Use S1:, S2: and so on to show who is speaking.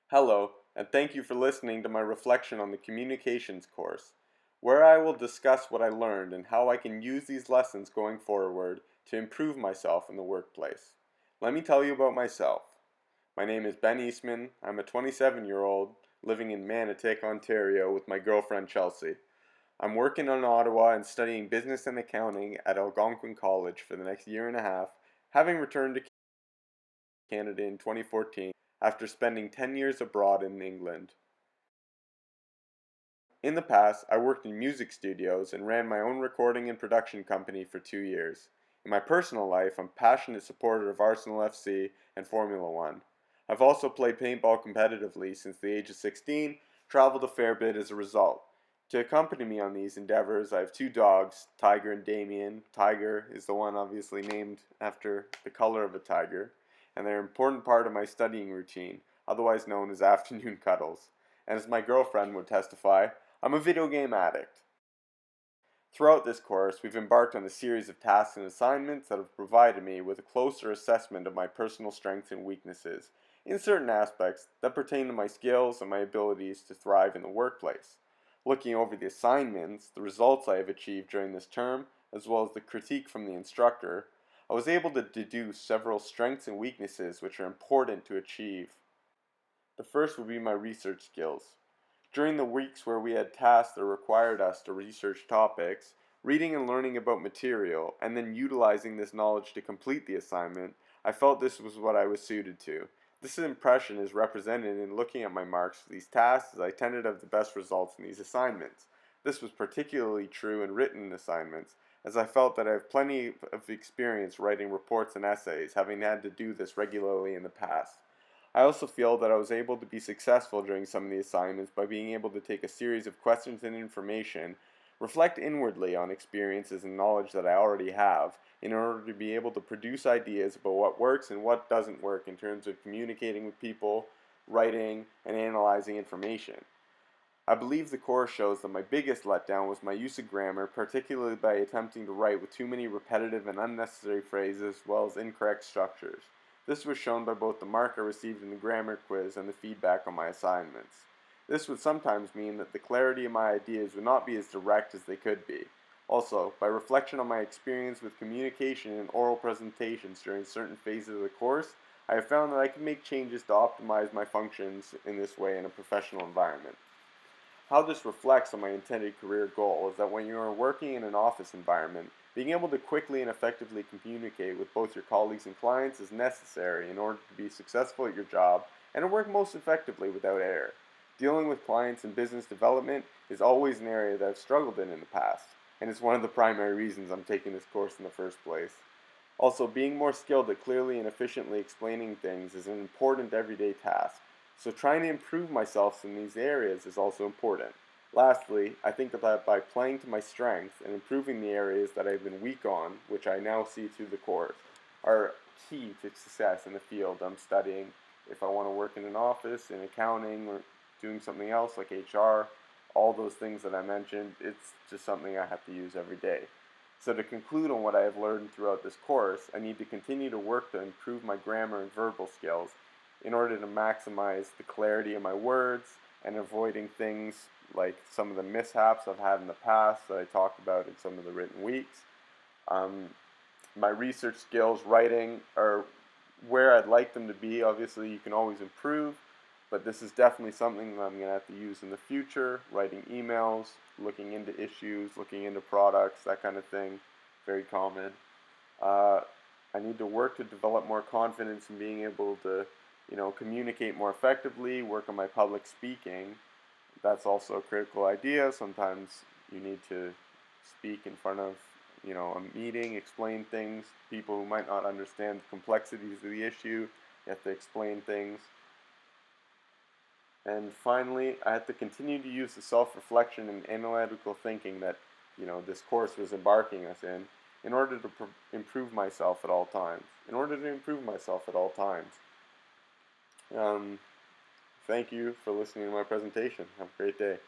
S1: Hello, and thank you for listening to my reflection on the communications course, where I will discuss what I learned and how I can use these lessons going forward to improve myself in the workplace. Let me tell you about myself. My name is Ben Eastman. I'm a 27-year-old living in Manotick, Ontario with my girlfriend Chelsea. I'm working in Ottawa and studying business and accounting at Algonquin College for the next year and a half, having returned to Canada in 2014 after spending 10 years abroad in England. In the past, I worked in music studios and ran my own recording and production company for 2 years. In my personal life, I'm a passionate supporter of Arsenal FC and Formula One. I've also played paintball competitively since the age of 16, traveled a fair bit as a result. To accompany me on these endeavors, I have two dogs, Tiger and Damien. Tiger is the one obviously named after the color of a tiger, and they're an important part of my studying routine, otherwise known as afternoon cuddles. And as my girlfriend would testify, I'm a video game addict. Throughout this course, we've embarked on a series of tasks and assignments that have provided me with a closer assessment of my personal strengths and weaknesses in certain aspects that pertain to my skills and my abilities to thrive in the workplace. Looking over the assignments, the results I have achieved during this term, as well as the critique from the instructor, I was able to deduce several strengths and weaknesses which are important to achieve. The first would be my research skills. During the weeks where we had tasks that required us to research topics, reading and learning about material, and then utilizing this knowledge to complete the assignment, I felt this was what I was suited to. This impression is represented in looking at my marks for these tasks, as I tended to have the best results in these assignments. This was particularly true in written assignments, as I felt that I have plenty of experience writing reports and essays, having had to do this regularly in the past. I also feel that I was able to be successful during some of the assignments by being able to take a series of questions and information, reflect inwardly on experiences and knowledge that I already have, in order to be able to produce ideas about what works and what doesn't work in terms of communicating with people, writing, and analyzing information. I believe the course shows that my biggest letdown was my use of grammar, particularly by attempting to write with too many repetitive and unnecessary phrases as well as incorrect structures. This was shown by both the mark I received in the grammar quiz and the feedback on my assignments. This would sometimes mean that the clarity of my ideas would not be as direct as they could be. Also, by reflection on my experience with communication and oral presentations during certain phases of the course, I have found that I can make changes to optimize my functions in this way in a professional environment. How this reflects on my intended career goal is that when you are working in an office environment, being able to quickly and effectively communicate with both your colleagues and clients is necessary in order to be successful at your job and to work most effectively without error. Dealing with clients and business development is always an area that I've struggled in the past, and it's one of the primary reasons I'm taking this course in the first place. Also, being more skilled at clearly and efficiently explaining things is an important everyday task. So trying to improve myself in these areas is also important. Lastly, I think that by playing to my strengths and improving the areas that I've been weak on, which I now see through the course, are key to success in the field I'm studying. If I want to work in an office, in accounting, or doing something else like HR, all those things that I mentioned, it's just something I have to use every day. So to conclude on what I have learned throughout this course, I need to continue to work to improve my grammar and verbal skills in order to maximize the clarity of my words and avoiding things like some of the mishaps I've had in the past that I talked about in some of the written weeks. My research skills, writing, are where I'd like them to be. Obviously, you can always improve, but this is definitely something that I'm going to have to use in the future, writing emails, looking into issues, looking into products, that kind of thing, very common. I need to work to develop more confidence in being able to communicate more effectively, work on my public speaking. That's also a critical idea. Sometimes you need to speak in front of, a meeting, explain things, people who might not understand the complexities of the issue. You have to explain things. And finally, I have to continue to use the self-reflection and analytical thinking that, this course was embarking us in order to improve myself at all times. Thank you for listening to my presentation. Have a great day.